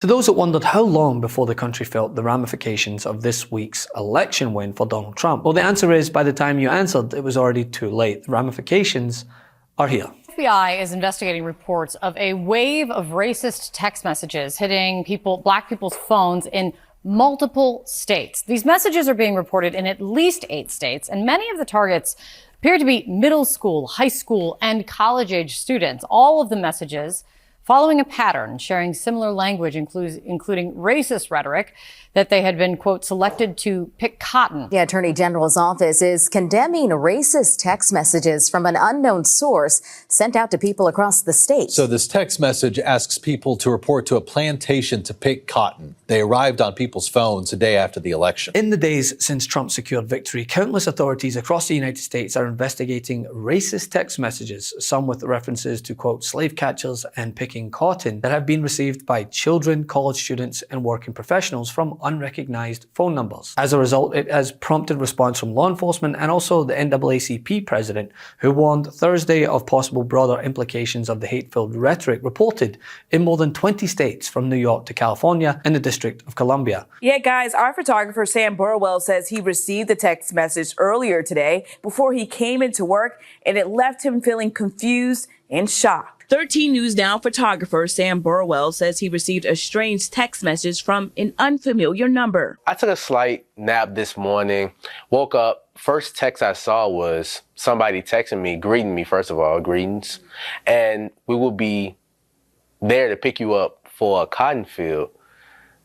To those that wondered how long before the country felt the ramifications of this week's election win for Donald Trump, well, the answer is by the time you answered, it was already too late. The ramifications are here. The FBI is investigating reports of a wave of racist text messages hitting black people's phones in multiple states. These messages are being reported in at least 8 states, and many of the targets appear to be middle school, high school, and college-age students. All of the messages following a pattern, sharing similar language, including racist rhetoric, that they had been, quote, selected to pick cotton. The Attorney General's office is condemning racist text messages from an unknown source sent out to people across the state. So this text message asks people to report to a plantation to pick cotton. They arrived on people's phones a day after the election. In the days since Trump secured victory, countless authorities across the United States are investigating racist text messages, some with references to, quote, slave catchers and picking cotton, that have been received by children, college students, and working professionals from unrecognized phone numbers. As a result, it has prompted response from law enforcement and also the NAACP president, who warned Thursday of possible broader implications of the hate-filled rhetoric reported in more than 20 states from New York to California and the District of Columbia. Yeah, guys, our photographer Sam Burwell says he received the text message earlier today before he came into work, and it left him feeling confused and shocked. 13 News Now photographer Sam Burwell says he received a strange text message from an unfamiliar number. I took a slight nap this morning, woke up. First text I saw was somebody texting me, greeting me, first of all, greetings. And we will be there to pick you up for a cotton field.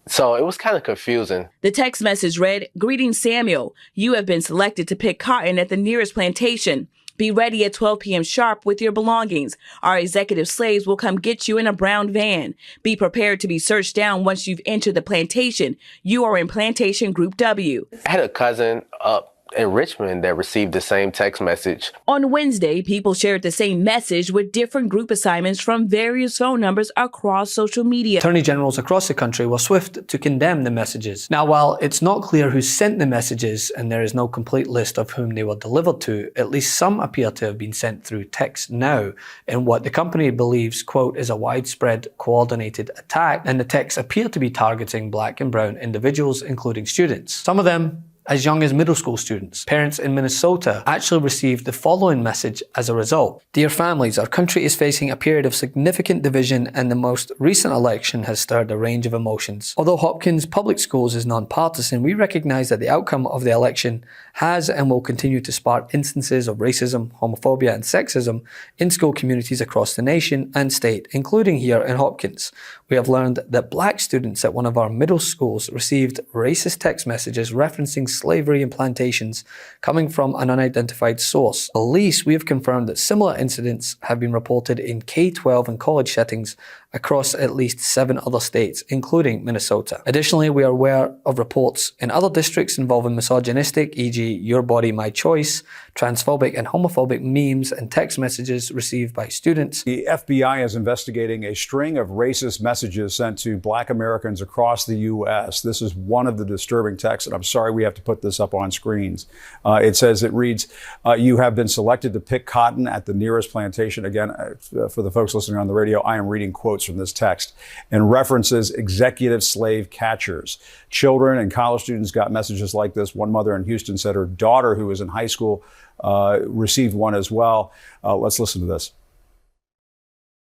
So it was kind of confusing. The text message read, "Greetings, Samuel. You have been selected to pick cotton at the nearest plantation. Be ready at 12 p.m. sharp with your belongings. Our executive slaves will come get you in a brown van. Be prepared to be searched down once you've entered the plantation. You are in Plantation Group W." I had a cousin up in Richmond that received the same text message. On Wednesday, people shared the same message with different group assignments from various phone numbers across social media. Attorney generals across the country were swift to condemn the messages. Now, while it's not clear who sent the messages and there is no complete list of whom they were delivered to, at least some appear to have been sent through text now in what the company believes, quote, is a widespread coordinated attack, and the texts appear to be targeting black and brown individuals, including students. Some of them as young as middle school students. Parents in Minnesota actually received the following message as a result. "Dear families, our country is facing a period of significant division, and the most recent election has stirred a range of emotions. Although Hopkins Public Schools is nonpartisan, we recognize that the outcome of the election has and will continue to spark instances of racism, homophobia, and sexism in school communities across the nation and state, including here in Hopkins. We have learned that black students at one of our middle schools received racist text messages referencing slavery and plantations coming from an unidentified source. Police, we have confirmed that similar incidents have been reported in K-12 and college settings across at least 7 other states, including Minnesota. Additionally, we are aware of reports in other districts involving misogynistic, e.g. your body, my choice, transphobic and homophobic memes and text messages received by students." The FBI is investigating a string of racist messages sent to black Americans across the U.S. This is one of the disturbing texts, and I'm sorry we have to put this up on screens. It reads, "You have been selected to pick cotton at the nearest plantation." Again, for the folks listening on the radio, I am reading quotes from this text, and references executive slave catchers. Children and college students got messages like this. One mother in Houston said her daughter, who was in high school, received one as well. Let's listen to this.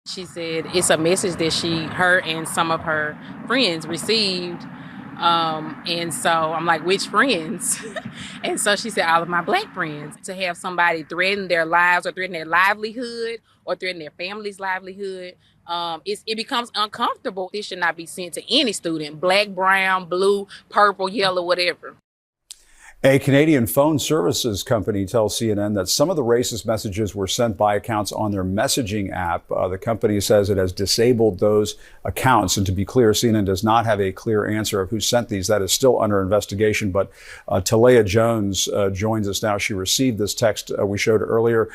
She said it's a message that her and some of her friends received. And so I'm like, which friends? And so she said, all of my black friends. To have somebody threaten their lives or threaten their livelihood or threaten their family's livelihood, it becomes uncomfortable. This should not be sent to any student, black, brown, blue, purple, yellow, whatever. A Canadian phone services company tells CNN that some of the racist messages were sent by accounts on their messaging app. The company says it has disabled those accounts. And to be clear, CNN does not have a clear answer of who sent these. That is still under investigation. But Talia Jones joins us now. She received this text we showed earlier.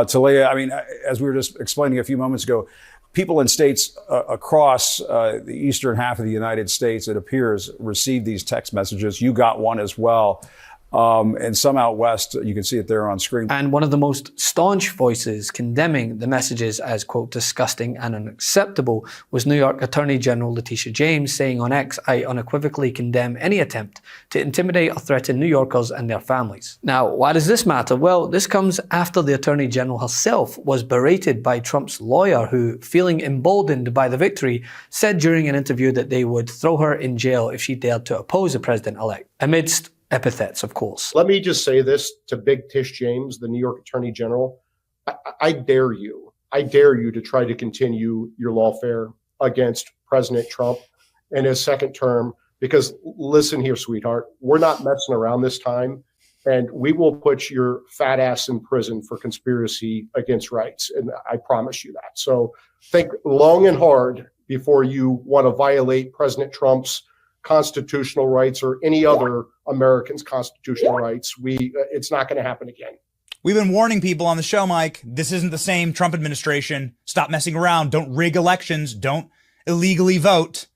Talia, I mean, as we were just explaining a few moments ago, people in states across the eastern half of the United States, it appears, received these text messages. You got one as well. And some out west, you can see it there on screen. And one of the most staunch voices condemning the messages as, quote, disgusting and unacceptable was New York Attorney General Letitia James, saying on X, "I unequivocally condemn any attempt to intimidate or threaten New Yorkers and their families." Now, why does this matter? Well, this comes after the Attorney General herself was berated by Trump's lawyer, who, feeling emboldened by the victory, said during an interview that they would throw her in jail if she dared to oppose the president-elect, amidst epithets, of course. Let me just say this to Big Tish James, the New York Attorney General. I dare you. I dare you to try to continue your lawfare against President Trump in his second term, because listen here, sweetheart, we're not messing around this time, and we will put your fat ass in prison for conspiracy against rights. And I promise you that. So think long and hard before you want to violate President Trump's constitutional rights or any other American's constitutional rights. It's not going to happen again. We've been warning people on the show, Mike. This isn't the same Trump administration. Stop messing around. Don't rig elections. Don't illegally vote.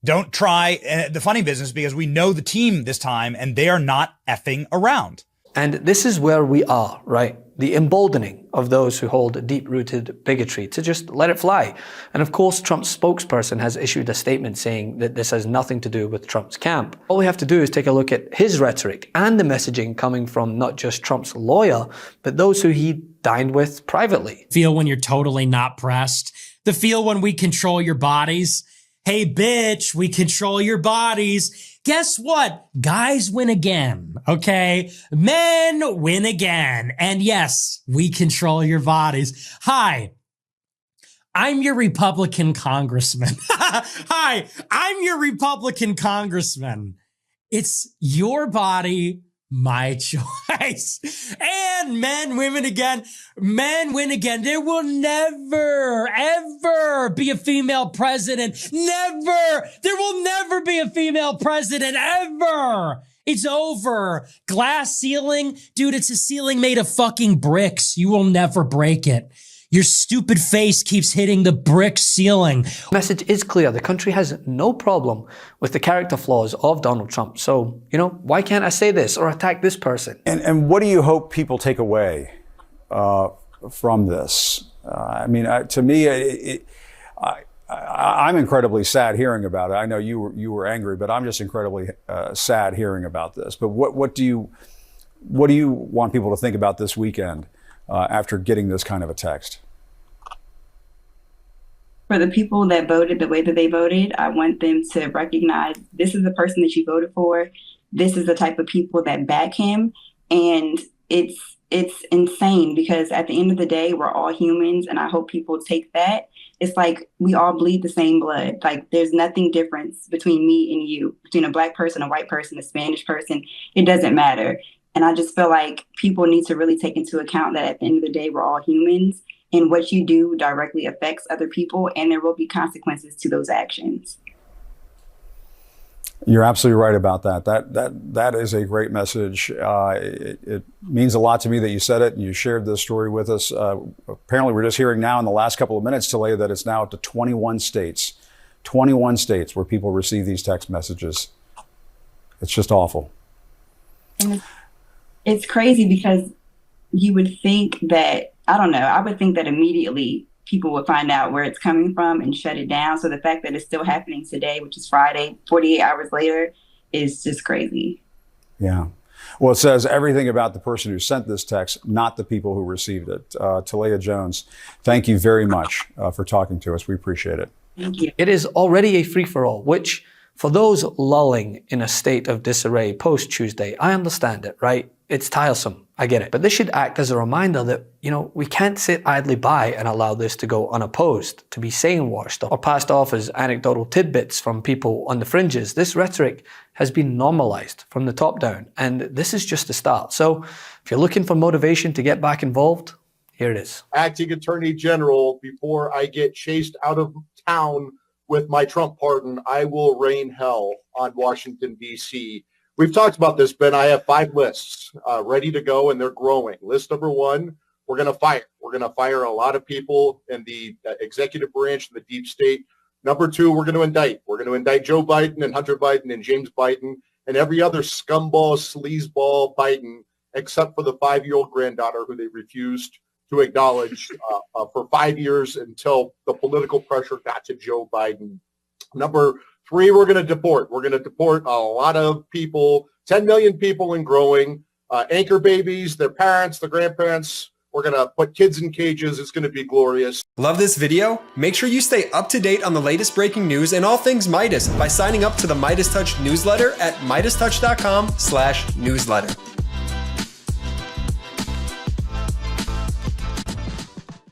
Don't try the funny business, because we know the team this time and they are not effing around. And this is where we are, right? The emboldening of those who hold deep-rooted bigotry to just let it fly. And of course, Trump's spokesperson has issued a statement saying that this has nothing to do with Trump's camp. All we have to do is take a look at his rhetoric and the messaging coming from not just Trump's lawyer, but those who he dined with privately. Feel when you're totally not pressed. The feel when we control your bodies. Hey, bitch, we control your bodies. Guess what? Guys win again, okay? Men win again. And yes, we control your bodies. Hi, I'm your Republican congressman. Hi, I'm your Republican congressman. It's your body, my choice. And men, women again. Men win again. There will never, ever be a female president. Never. There will never be a female president, ever. It's over. Glass ceiling. Dude, it's a ceiling made of fucking bricks. You will never break it. Your stupid face keeps hitting the brick ceiling. The message is clear. The country has no problem with the character flaws of Donald Trump. So, why can't I say this or attack this person? And what do you hope people take away from this? To me, I'm incredibly sad hearing about it. I know you were angry, but I'm just incredibly sad hearing about this. But what do you want people to think about this weekend after getting this kind of a text? For the people that voted the way that they voted, I want them to recognize this is the person that you voted for. This is the type of people that back him. And it's insane, because at the end of the day, we're all humans. And I hope people take that. It's like we all bleed the same blood. Like there's nothing different between me and you, between a black person, a white person, a Spanish person. It doesn't matter. And I just feel like people need to really take into account that at the end of the day, we're all humans, and what you do directly affects other people, and there will be consequences to those actions. You're absolutely right about that. That is a great message. It means a lot to me that you said it and you shared this story with us. Apparently, we're just hearing now in the last couple of minutes, Talia, that it's now up to 21 states. 21 states where people receive these text messages. It's just awful. And it's crazy, because you would think that, I would think that immediately people would find out where it's coming from and shut it down. So the fact that it's still happening today, which is Friday, 48 hours later, is just crazy. Yeah. Well, it says everything about the person who sent this text, not the people who received it. Talia Jones, thank you very much for talking to us. We appreciate it. Thank you. It is already a free-for-all, which, for those lulling in a state of disarray post-Tuesday, I understand it, right? It's tiresome. I get it. But this should act as a reminder that, we can't sit idly by and allow this to go unopposed, to be saying-washed or passed off as anecdotal tidbits from people on the fringes. This rhetoric has been normalized from the top down, and this is just the start. So if you're looking for motivation to get back involved, here it is. Acting Attorney General, before I get chased out of town with my Trump pardon, I will rain hell on Washington, D.C. We've talked about this, Ben. I have 5 lists ready to go, and they're growing. List number 1, we're going to fire. We're going to fire a lot of people in the executive branch, the deep state. Number 2, we're going to indict. We're going to indict Joe Biden and Hunter Biden and James Biden. and every other scumball, sleazeball Biden, except for the 5-year-old granddaughter who they refused to acknowledge for 5 years until the political pressure got to Joe Biden. Number 3, we're going to deport. We're going to deport a lot of people, 10 million people and growing, anchor babies, their parents, their grandparents. We're going to put kids in cages. It's going to be glorious. Love this video? Make sure you stay up to date on the latest breaking news and all things Meidas by signing up to the MeidasTouch newsletter at MeidasTouch.com/newsletter.